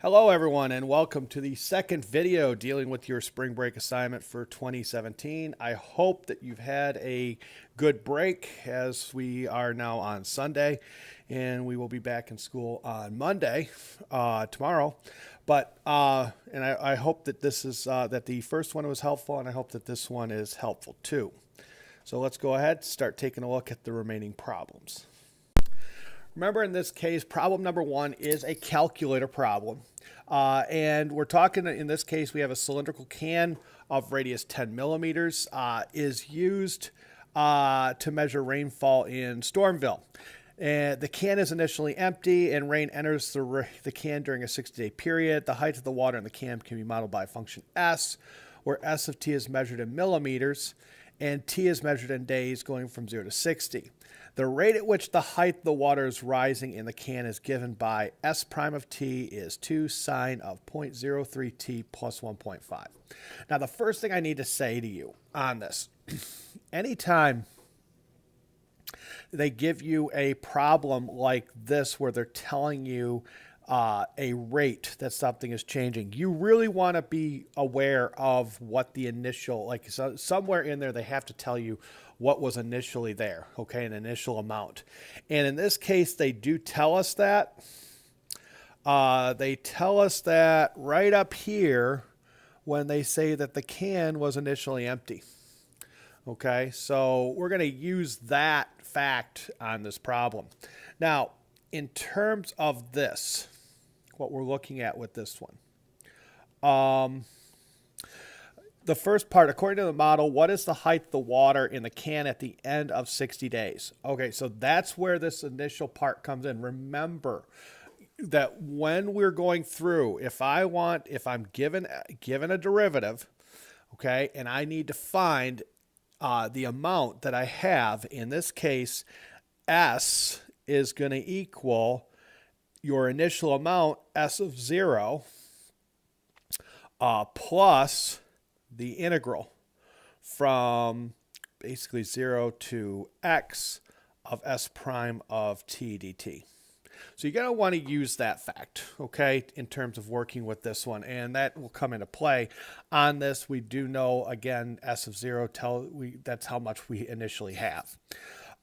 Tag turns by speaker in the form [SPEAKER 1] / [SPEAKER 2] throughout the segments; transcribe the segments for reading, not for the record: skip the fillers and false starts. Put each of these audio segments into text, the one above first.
[SPEAKER 1] Hello everyone and welcome to the second video dealing with your spring break assignment for 2017. I hope that you've had a good break as we are now on Sunday and we will be back in school on Monday, tomorrow. I hope that this is that the first one was helpful, and I hope that this one is helpful too. So let's go ahead and start taking a look at the remaining problems. Remember, in this case, problem number one is a calculator problem. And we're talking, in this case, we have a cylindrical can of radius 10 millimeters, is used to measure rainfall in Stormville. And the can is initially empty and rain enters the can during a 60-day period. The height of the water in the can can be modeled by a function S, where S of t is measured in millimeters and t is measured in days going from 0 to 60. The rate at which the height of the water is rising in the can is given by S prime of t is 2 sine of 0.03 t plus 1.5. Now, the first thing I need to say to you on this, anytime they give you a problem like this where they're telling you a rate that something is changing, you really want to be aware of what the initial, somewhere in there they have to tell you what was initially there, okay, an initial amount. And in this case, they do tell us that. They tell us that right up here when they say that the can was initially empty. Okay, so we're going to use that fact on this problem. Now, in terms of this, what we're looking at with this one, the first part, according to the model, what is the height of the water in the can at the end of 60 days? Okay, so that's where this initial part comes in. Remember that when we're going through, if I'm given a derivative, okay, and I need to find the amount that I have, in this case, S is going to equal your initial amount, S of 0, plus the integral from basically 0 to x of S prime of t dt. So you're going to want to use that fact, okay, in terms of working with this one, and that will come into play. On this, we do know, again, S of 0, that's how much we initially have.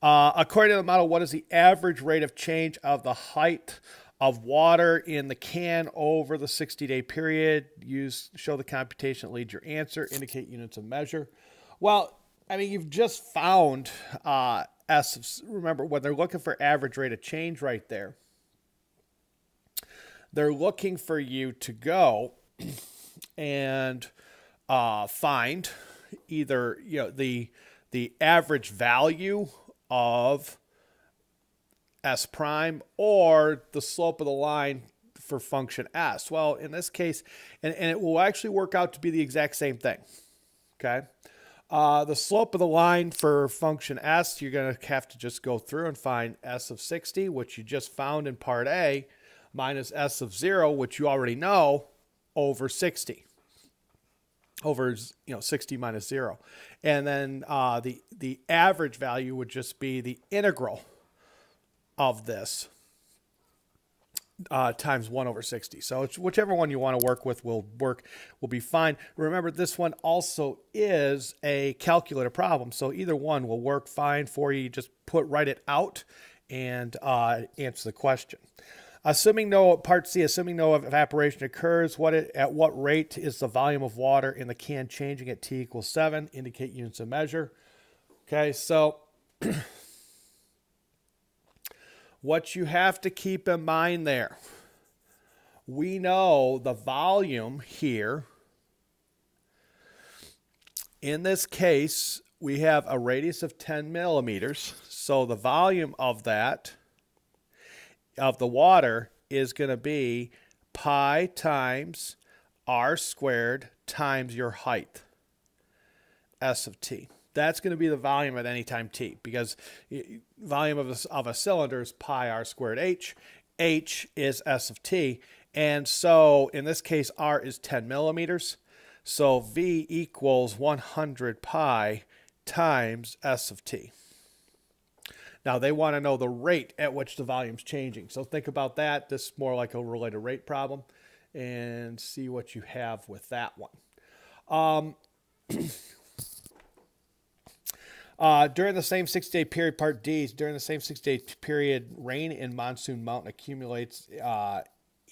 [SPEAKER 1] According to the model, what is the average rate of change of the height of water in the can over the 60-day period? Show the computation that leads your answer. Indicate units of measure. Well, I mean, you've just found remember, when they're looking for average rate of change right there, they're looking for you to go and find either the average value of S prime or the slope of the line for function S. Well, in this case, and it will actually work out to be the exact same thing. Okay. The slope of the line for function S, you're going to have to just go through and find S of 60, which you just found in part A, minus S of 0, which you already know, over 60. Over 60 minus 0. And then the average value would just be the integral of this times 1 over 60. So it's whichever one you want to work with will be fine. Remember, this one also is a calculator problem, so either one will work fine for you. Just write it out and answer the question. Part C, assuming no evaporation occurs, at what rate is the volume of water in the can changing at t equals 7? Indicate units of measure. Okay, so what you have to keep in mind there, we know the volume here. In this case, we have a radius of 10 millimeters. So the volume of the water is going to be pi times r squared times your height, S of t. That's going to be the volume at any time t, because volume of a cylinder is pi r squared h. H is S of t. And so in this case, r is 10 millimeters. So V equals 100 pi times S of t. Now, they want to know the rate at which the volume's changing. So think about that. This is more like a related rate problem. and see what you have with that one. During the same 6-day period, Part D, during the same 6-day period, rain in Monsoon Mountain accumulates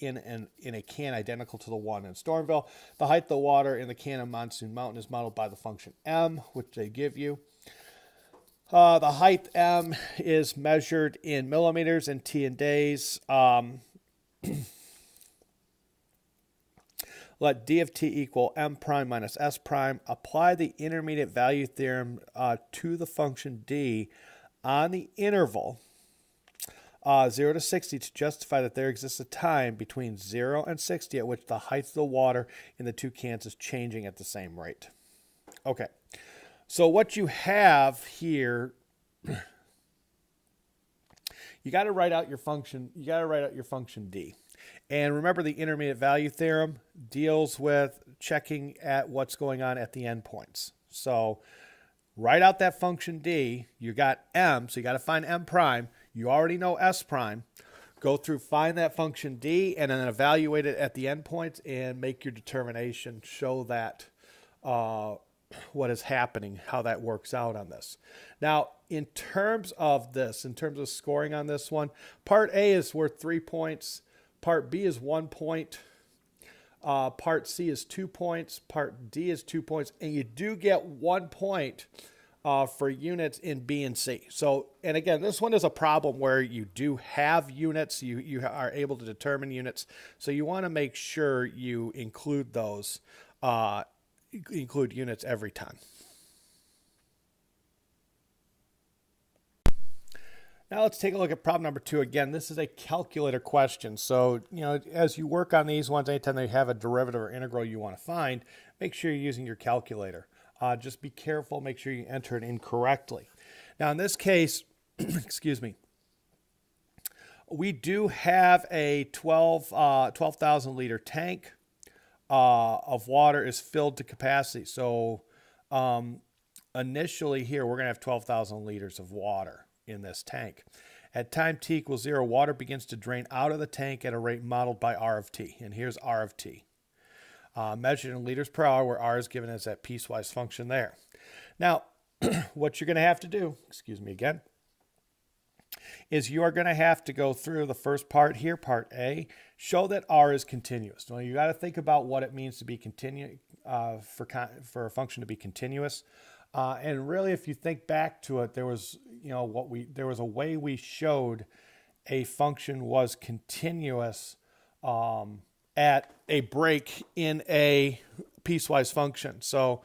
[SPEAKER 1] in a can identical to the one in Stormville. The height of the water in the can of Monsoon Mountain is modeled by the function M, which they give you. The height M is measured in millimeters and T in days. Let D of T equal M prime minus S prime. Apply the intermediate value theorem to the function D on the interval 0 to 60 to justify that there exists a time between 0 and 60 at which the height of the water in the two cans is changing at the same rate. Okay, so what you have here, you got to write out your function. You got to write out your function D. And remember, the intermediate value theorem deals with checking at what's going on at the endpoints. So write out that function D. You got M, so you got to find M prime. You already know S prime. Go through, find that function D, and then evaluate it at the endpoints and make your determination. Show that what is happening, how that works out on this. Now, in terms of this, in terms of scoring on this one, Part A is worth 3 points. Part B is 1 point. Part C is 2 points. Part D is 2 points. And you do get 1 point for units in B and C. So, and again, this one is a problem where you do have units. You are able to determine units. So you want to make sure you include those, include units every time. Now let's take a look at problem number 2. Again, this is a calculator question. So, as you work on these ones, anytime they have a derivative or integral you want to find, make sure you're using your calculator. Just be careful, make sure you enter it incorrectly. Now in this case, excuse me, we do have a 12,000 liter tank of water is filled to capacity. So initially here, we're going to have 12,000 liters of water in this tank. At time t equals 0, water begins to drain out of the tank at a rate modeled by R of t. And here's R of t. Measured in liters per hour, where R is given as that piecewise function there. Now, what you're going to have to do, excuse me again, is you are going to have to go through the first part here, part A, show that R is continuous. Now, you got to think about what it means to be for a function to be continuous. And really, if you think back to it, there was, there was a way we showed a function was continuous at a break in a piecewise function. So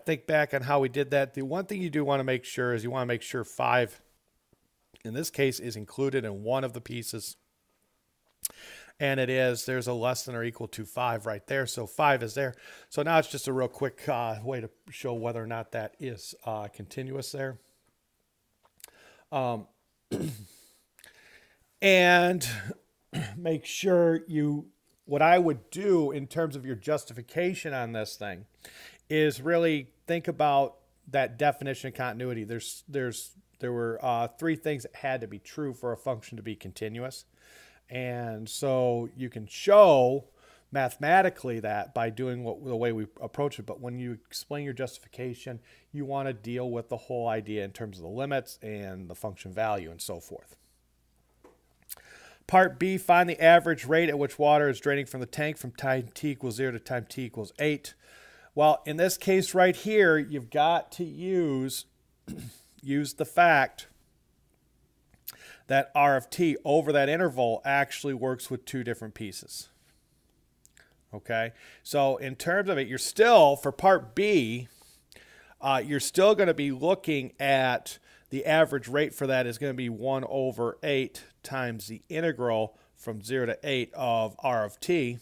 [SPEAKER 1] think back on how we did that. The one thing you do want to make sure is you want to make sure 5, in this case, is included in one of the pieces. And it is, there's a less than or equal to 5 right there. So 5 is there. So now it's just a real quick way to show whether or not that is continuous there. And make sure what I would do in terms of your justification on this thing is really think about that definition of continuity. There were 3 things that had to be true for a function to be continuous. And so you can show mathematically that by doing the way we approach it. But when you explain your justification, you want to deal with the whole idea in terms of the limits and the function value and so forth. Part B, find the average rate at which water is draining from the tank from time t equals 0 to time t equals 8. Well, in this case right here, you've got to use the fact that R of t over that interval actually works with 2 different pieces. Okay, so in terms of it, you're still, for part B, you're still going to be looking at the average rate for that is going to be 1 over 8 times the integral from 0 to 8 of R of t.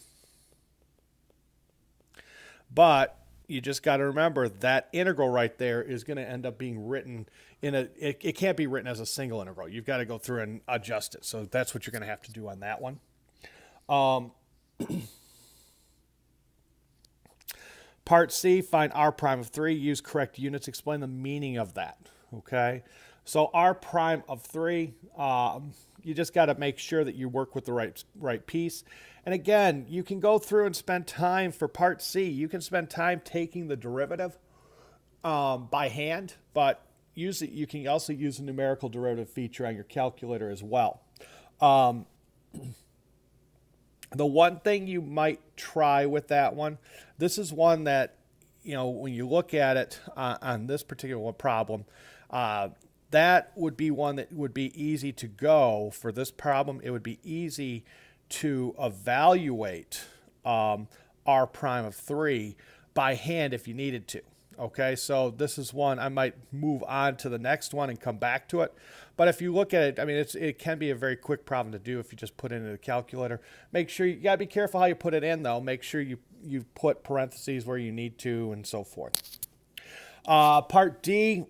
[SPEAKER 1] But you just got to remember that integral right there is going to end up being written in it can't be written as a single integral. You've got to go through and adjust it. So that's what you're going to have to do on that one. Part C, find R prime of 3. Use correct units. Explain the meaning of that. Okay. So R prime of 3, you just got to make sure that you work with the right piece. And again, you can go through and spend time for part C. You can spend time taking the derivative by hand, but you can also use a numerical derivative feature on your calculator as well. The one thing you might try with that one, this is one that, when you look at it on this particular problem, that would be one that would be easy to go for this problem. It would be easy to evaluate r prime of 3 by hand if you needed to. Okay, so this is one I might move on to the next one and come back to it. But if you look at it, I mean, it can be a very quick problem to do if you just put it into the calculator. Make sure you got to be careful how you put it in, though. Make sure you put parentheses where you need to and so forth. Part D,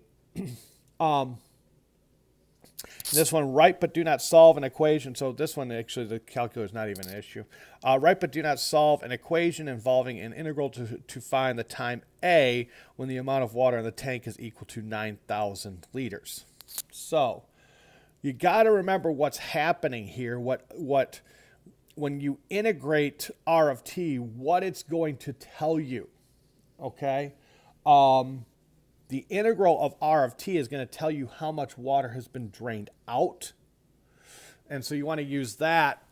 [SPEAKER 1] this one, write but do not solve an equation. So this one, actually, the calculator is not even an issue. Write but do not solve an equation involving an integral to find the time A when the amount of water in the tank is equal to 9,000 liters. So you got to remember what's happening here. When you integrate r of t, what it's going to tell you. Okay. The integral of r of t is going to tell you how much water has been drained out. And so you want to use that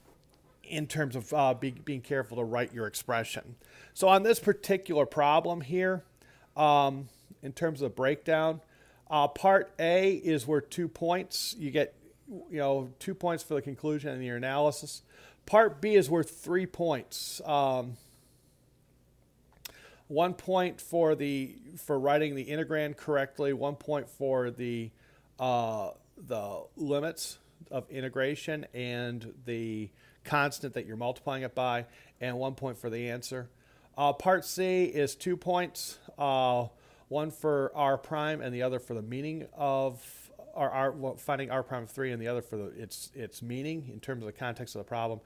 [SPEAKER 1] in terms of being careful to write your expression. So on this particular problem here, in terms of breakdown, part A is worth 2 points. You get 2 points for the conclusion and your analysis. Part B is worth 3 points. 1 point for writing the integrand correctly, 1 point for the limits of integration and the constant that you're multiplying it by, and 1 point for the answer. Part C is 2 points, one for r prime and the other for the meaning of finding r prime of 3, and the other for its meaning in terms of the context of the problem.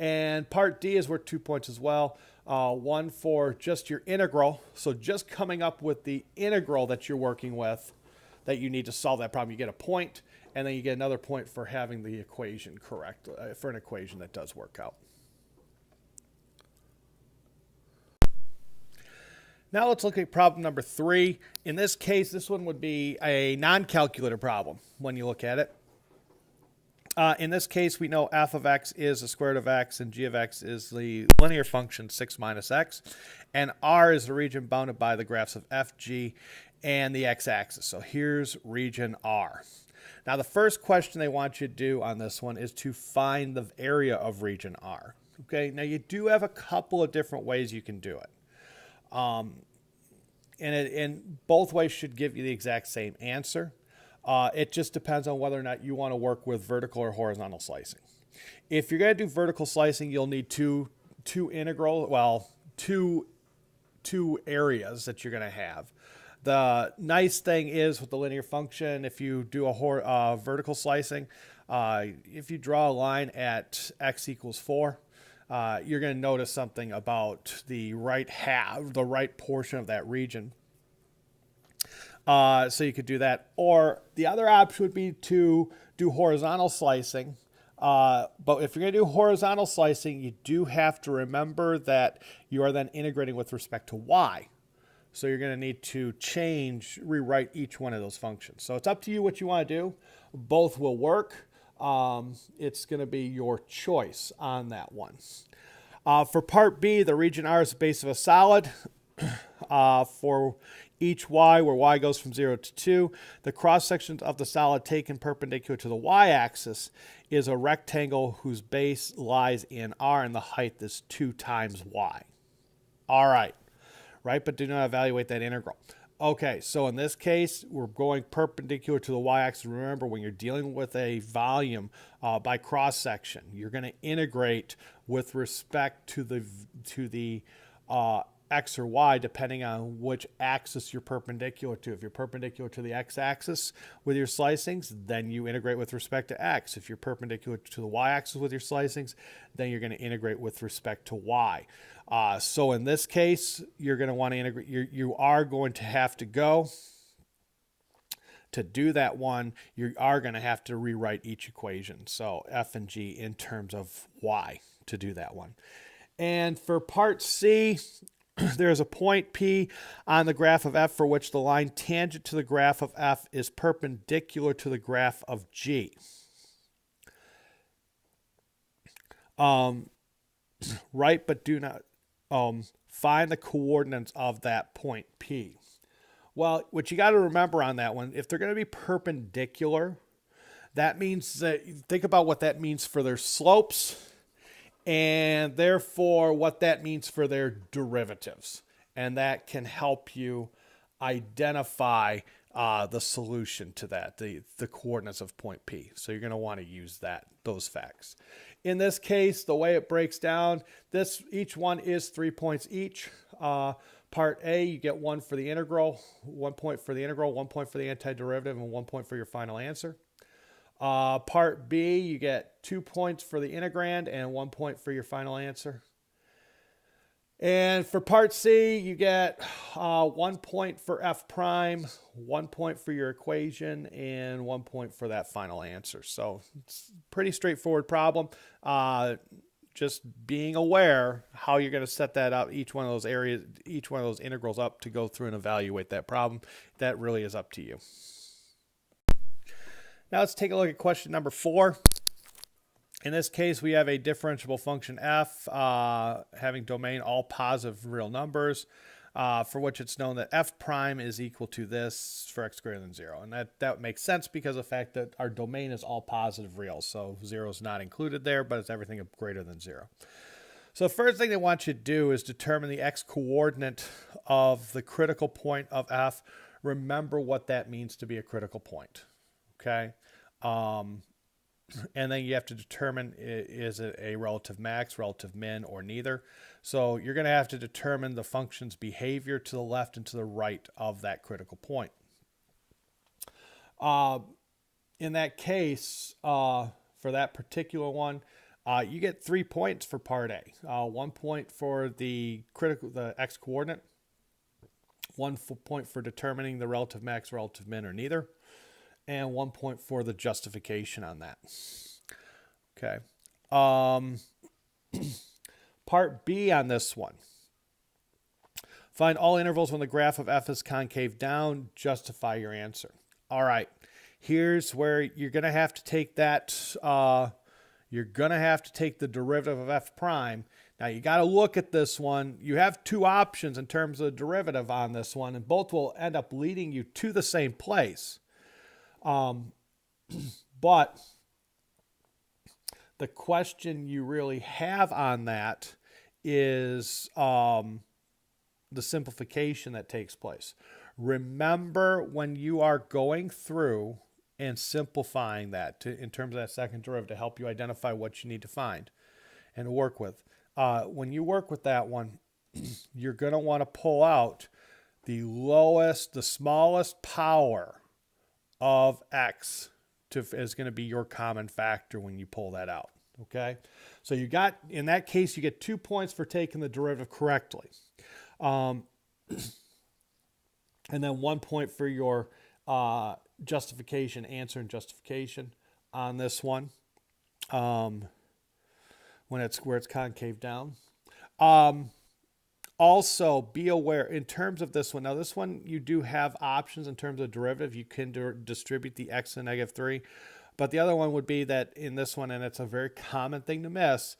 [SPEAKER 1] And part D is worth 2 points as well. One for just your integral, so just coming up with the integral that you're working with that you need to solve that problem. You get a point, and then you get another point for having the equation correct, for an equation that does work out. Now let's look at problem number 3. In this case, this one would be a non-calculator problem when you look at it. In this case, we know f of x is the square root of x, and g of x is the linear function 6 minus x, and r is the region bounded by the graphs of f, g, and the x-axis. So here's region R. Now the first question they want you to do on this one is to find the area of region R. Okay, now you do have a couple of different ways you can do it. And both ways should give you the exact same answer. It just depends on whether or not you want to work with vertical or horizontal slicing. If you're going to do vertical slicing, you'll need two areas that you're going to have. The nice thing is with the linear function, if you do a vertical slicing, if you draw a line at x equals 4, you're going to notice something about the right portion of that region. So you could do that. Or the other option would be to do horizontal slicing. But if you're going to do horizontal slicing, you do have to remember that you are then integrating with respect to y. So you're going to need to rewrite each one of those functions. So it's up to you what you want to do. Both will work. It's going to be your choice on that one. For part B, the region R is the base of a solid. For each y, where y goes from 0 to 2, the cross sections of the solid taken perpendicular to the y-axis is a rectangle whose base lies in R and the height is 2 times y. All right, but do not evaluate that integral. Okay, so in this case, we're going perpendicular to the y-axis. Remember, when you're dealing with a volume by cross-section, you're going to integrate with respect to the x or y, depending on which axis you're perpendicular to. If you're perpendicular to the x-axis with your slicings, then you integrate with respect to x. If you're perpendicular to the y-axis with your slicings, then you're going to integrate with respect to y. So in this case, you're going to want to integrate. You are going to have to go To do that one, you are going to have to rewrite each equation. So f and g in terms of y to do that one. And for part C, there's a point P on the graph of f for which the line tangent to the graph of f is perpendicular to the graph of G. Right, but do not find the coordinates of that point P. Well, what you got to remember on that one, if they're going to be perpendicular, that means that, think about what that means for their slopes, and therefore what that means for their derivatives. And that can help you identify the solution to that, the coordinates of point P. So you're going to want to use those facts. In this case, the way it breaks down, each one is 3 points each. Part A, you get 1 for the integral, 1 point for the integral, 1 point for the antiderivative, and 1 point for your final answer. Part B, you get 2 points for the integrand and 1 point for your final answer. And for part C, you get 1 point for f prime, 1 point for your equation, and 1 point for that final answer. So it's a pretty straightforward problem. Just being aware how you're going to set that up, each one of those areas, each one of those integrals up to go through and evaluate that problem. That really is up to you. Now let's take a look at question number 4. In this case, we have a differentiable function f having domain all positive real numbers, for which it's known that f prime is equal to this for x greater than 0. And that makes sense because of the fact that our domain is all positive real. So 0 is not included there, but it's everything greater than 0. So the first thing they want you to do is determine the x coordinate of the critical point of f. Remember what that means to be a critical point. Okay. And then you have to determine, is it a relative max, relative min, or neither. So you're going to have to determine the function's behavior to the left and to the right of that critical point. In that case, for that particular one, you get 3 points for part A. 1 point for the x coordinate, 1 point for determining the relative max, relative min, or neither, and 1 point for the justification on that. Okay. Part B on this one. Find all intervals when the graph of f is concave down. Justify your answer. All right. Here's where you're going to have to take that. You're going to have to take the derivative of f prime. Now, you got to look at this one. You have 2 options in terms of the derivative on this one, and both will end up leading you to the same place. But the question you really have on that is the simplification that takes place. Remember, when you are going through and simplifying that in terms of that second derivative to help you identify what you need to find and work with. When you work with that one, you're going to want to pull out the smallest power of x is going to be your common factor when you pull that out. Okay, so in that case, you get 2 points for taking the derivative correctly, and then 1 point for your justification, answer and justification on this one, where it's concave down. Also, be aware in terms of this one. Now, this one, you do have options in terms of derivative. You can distribute the x to -3. But the other one would be that in this one, and it's a very common thing to miss,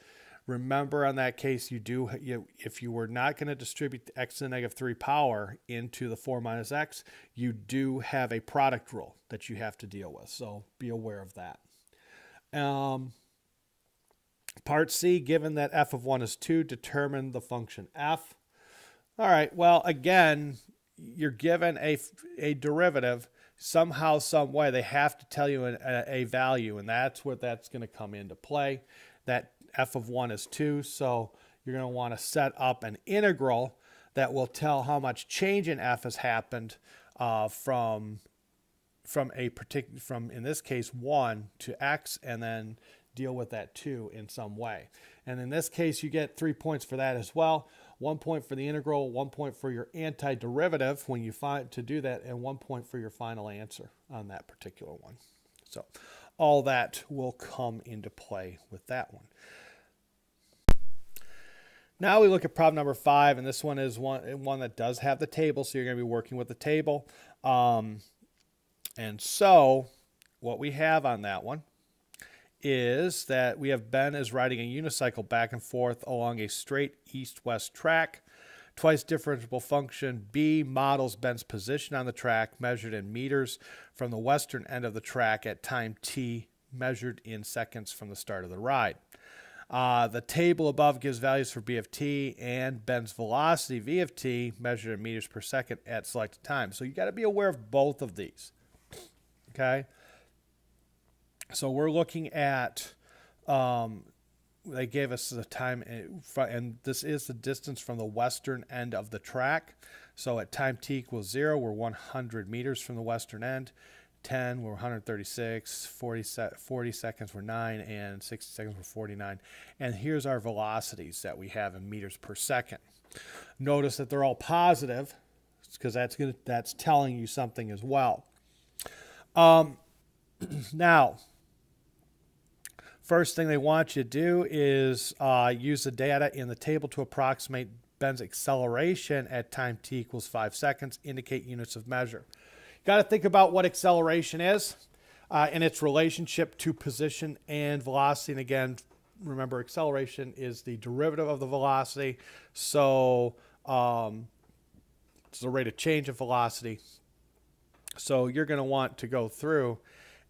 [SPEAKER 1] remember on that case, if you were not going to distribute the x to the -3 power into the 4 minus x, you do have a product rule that you have to deal with. So be aware of that. Part C, given that f of 1 is 2, determine the function f. All right, well, again, you're given a derivative somehow, some way. They have to tell you a value, and that's where that's going to come into play. That f of 1 is 2, so you're going to want to set up an integral that will tell how much change in f has happened from in this case 1 to x, and then deal with that 2 in some way. And in this case, you get 3 points for that as well. 1 point for the integral, 1 point for your antiderivative when you find to do that, and 1 point for your final answer on that particular one. So all that will come into play with that one. Now we look at problem number 5, and this one is one that does have the table, so you're going to be working with the table. And so what we have on that one is that we have Ben is riding a unicycle back and forth along a straight east-west track. Twice differentiable function B models Ben's position on the track measured in meters from the western end of the track at time t measured in seconds from the start of the ride. The table above gives values for B of t and Ben's velocity V of t measured in meters per second at selected time. So you got to be aware of both of these. Okay. So we're looking at, they gave us the time, and this is the distance from the western end of the track. So at time t equals 0, we're 100 meters from the western end. 10, we're 136, 40 seconds, we're 9, and 60 seconds, we're 49. And here's our velocities that we have in meters per second. Notice that they're all positive, because that's telling you something as well. Now, first thing they want you to do is use the data in the table to approximate Ben's acceleration at time t equals 5 seconds, indicate units of measure. Got to think about what acceleration is and its relationship to position and velocity. And again, remember, acceleration is the derivative of the velocity. So it's the rate of change of velocity. So you're going to want to go through,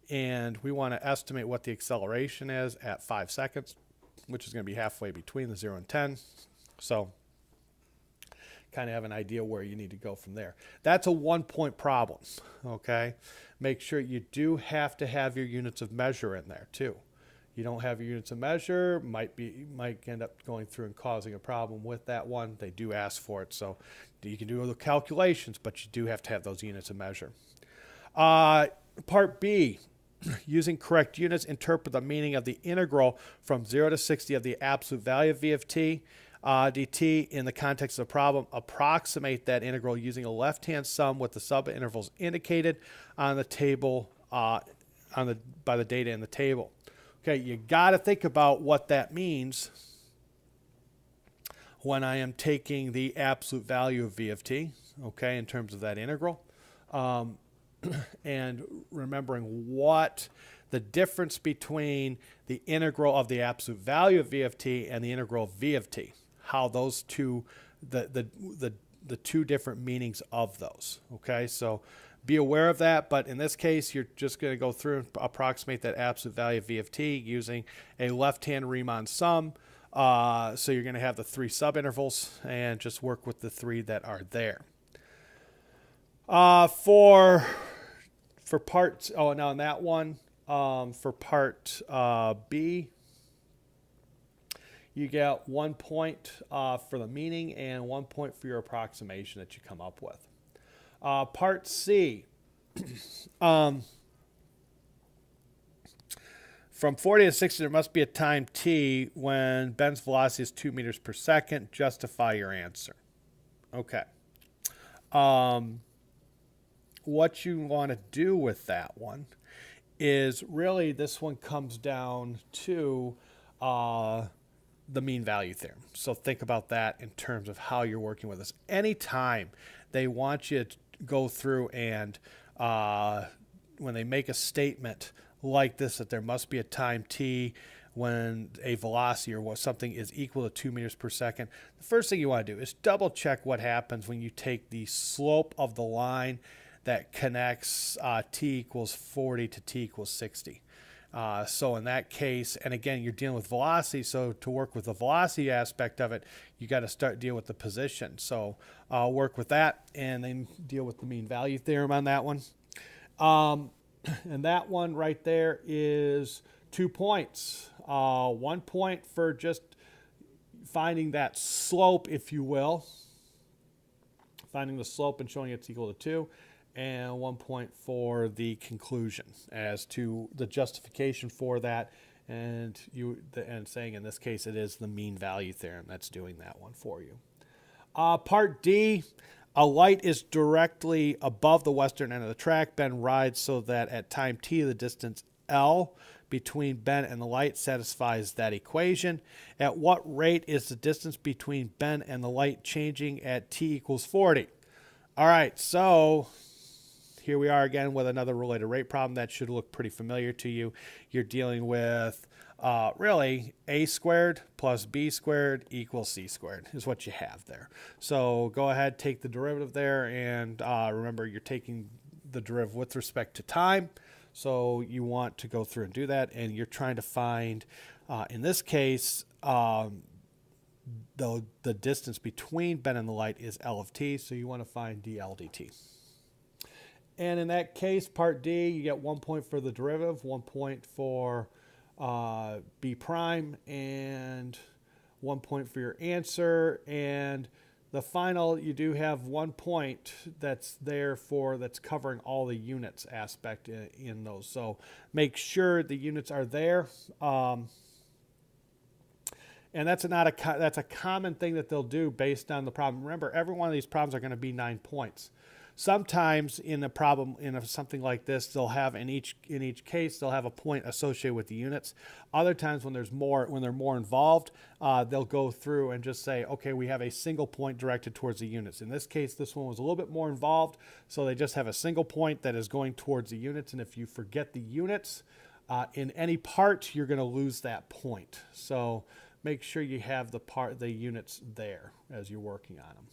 [SPEAKER 1] and we want to estimate what the acceleration is at 5 seconds, which is going to be halfway between the 0 and 10. So kind of have an idea where you need to go from there. That's a 1-point problem, okay? Make sure you do have to have your units of measure in there too. You don't have your units of measure, might end up going through and causing a problem with that one. They do ask for it, so you can do the calculations, but you do have to have those units of measure. Part B, using correct units, interpret the meaning of the integral from 0 to 60 of the absolute value of V of t dt in the context of the problem. Approximate that integral using a left-hand sum with the subintervals indicated on the table by the data in the table. Okay, you got to think about what that means when I am taking the absolute value of V of t, okay, in terms of that integral. And remembering what the difference between the integral of the absolute value of V of t and the integral of V of t, how those two, the two different meanings of those. Okay, so be aware of that, but in this case, you're just going to go through and approximate that absolute value of V of t using a left-hand Riemann sum. So you're going to have the 3 subintervals and just work with the 3 that are there. For part, now in that one, for part B, you get 1 point for the meaning and 1 point for your approximation that you come up with. Part C, from 40 to 60, there must be a time t when Ben's velocity is 2 meters per second. Justify your answer. Okay. What you want to do with that one is really, this one comes down to the mean value theorem. So think about that in terms of how you're working with this. Anytime they want you to go through and when they make a statement like this, that there must be a time t when a velocity or something is equal to 2 meters per second, the first thing you want to do is double check what happens when you take the slope of the line that connects t equals 40 to t equals 60. So in that case, and again, you're dealing with velocity, so to work with the velocity aspect of it, you got to deal with the position. So work with that and then deal with the mean value theorem on that one. And that one right there is 2 points. 1 point for just finding that slope, if you will, finding the slope and showing it's equal to 2. And 1 point for the conclusion as to the justification for that And saying in this case it is the mean value theorem that's doing that one for you. Part D, a light is directly above the western end of the track. Ben rides so that at time t, the distance L between Ben and the light satisfies that equation. At what rate is the distance between Ben and the light changing at t equals 40? All right, so here we are again with another related rate problem that should look pretty familiar to you. You're dealing with really a squared plus b squared equals c squared is what you have there. So go ahead, take the derivative there, and remember you're taking the derivative with respect to time. So you want to go through and do that, and you're trying to find, in this case, the distance between Ben and the light is L of t, so you want to find dL dt. And in that case, part D, you get 1 point for the derivative, 1 point for b prime, and 1 point for your answer. And the final, you do have 1 point that's there that's covering all the units aspect in those. So make sure the units are there. And that's a common thing that they'll do based on the problem. Remember, every one of these problems are going to be 9 points. Sometimes in a problem, something like this, they'll have in each case they'll have a point associated with the units. Other times when they're more involved, they'll go through and just say, okay, we have a single point directed towards the units. In this case, this one was a little bit more involved, so they just have a single point that is going towards the units. And if you forget the units in any part, you're going to lose that point. So make sure you have the units there as you're working on them.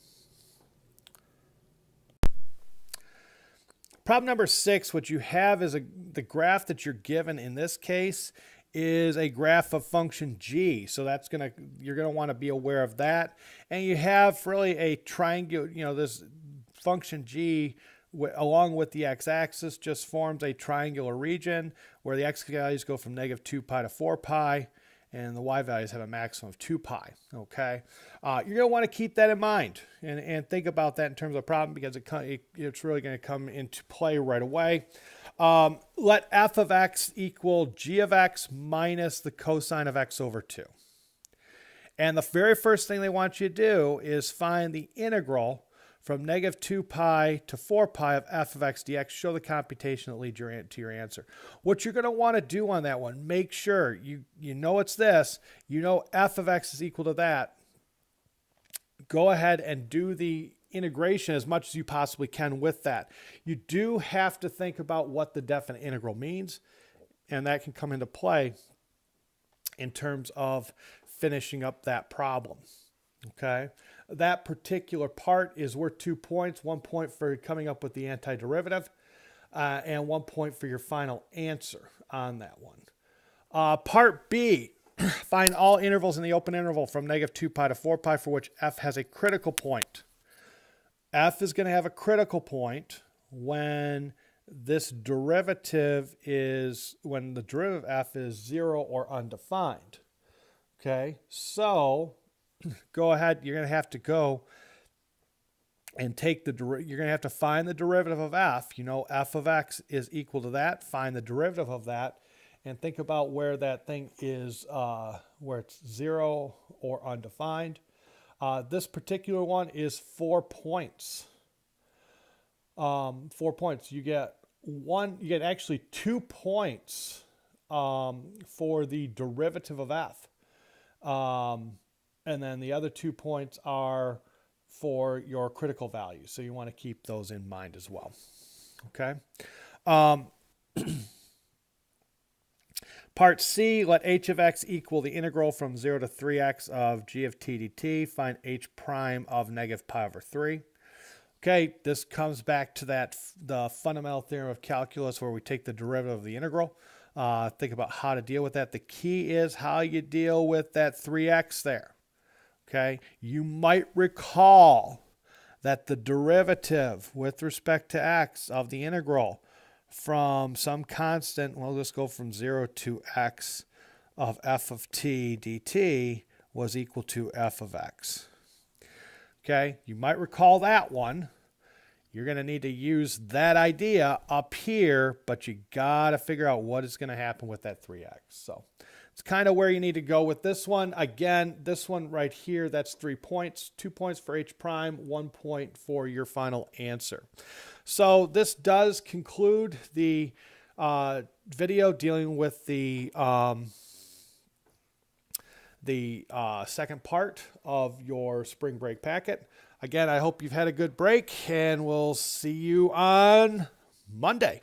[SPEAKER 1] Problem number 6, what you have is the graph that you're given in this case is a graph of function g. So you're gonna want to be aware of that. And you have really a triangle, this function g along with the x-axis just forms a triangular region where the x values go from -2 pi to 4 pi. And the y values have a maximum of 2 pi, okay? You're going to want to keep that in mind and think about that in terms of the problem because it's really going to come into play right away. Let f of x equal g of x minus the cosine of x over 2. And the very first thing they want you to do is find the integral from -2 pi to 4 pi of f of x dx. Show the computation that leads to your answer. What you're going to want to do on that one, make sure you know it's this. You know f of x is equal to that. Go ahead and do the integration as much as you possibly can with that. You do have to think about what the definite integral means, and that can come into play in terms of finishing up that problem. Okay, that particular part is worth 2 points. 1 point for coming up with the antiderivative, and 1 point for your final answer on that one. Part B, find all intervals in the open interval from -2 pi to 4 pi for which f has a critical point. F is going to have a critical point when the derivative of f is 0 or undefined. Okay, so go ahead, you're going to have to go and take you're going to have to find the derivative of f. F of x is equal to that. Find the derivative of that and think about where that thing is, where it's 0 or undefined. This particular one is 4 points. 4 points. You get actually 2 points for the derivative of f. And then the other 2 points are for your critical value. So you want to keep those in mind as well. Okay. Part C, let h of x equal the integral from 0 to 3x of g of t dt. Find h prime of -pi/3. Okay, this comes back to the fundamental theorem of calculus where we take the derivative of the integral. Think about how to deal with that. The key is how you deal with that 3x there. Okay, you might recall that the derivative with respect to x of the integral from some constant, we'll just go from 0 to x of f of t dt was equal to f of x. Okay, you might recall that one. You're going to need to use that idea up here, but you got to figure out what is going to happen with that 3x. So It's kind of where you need to go with this one. Again, this one right here, that's 3 points, 2 points for H prime, 1 point for your final answer. So this does conclude the video dealing with the second part of your spring break packet. Again, I hope you've had a good break, and we'll see you on Monday.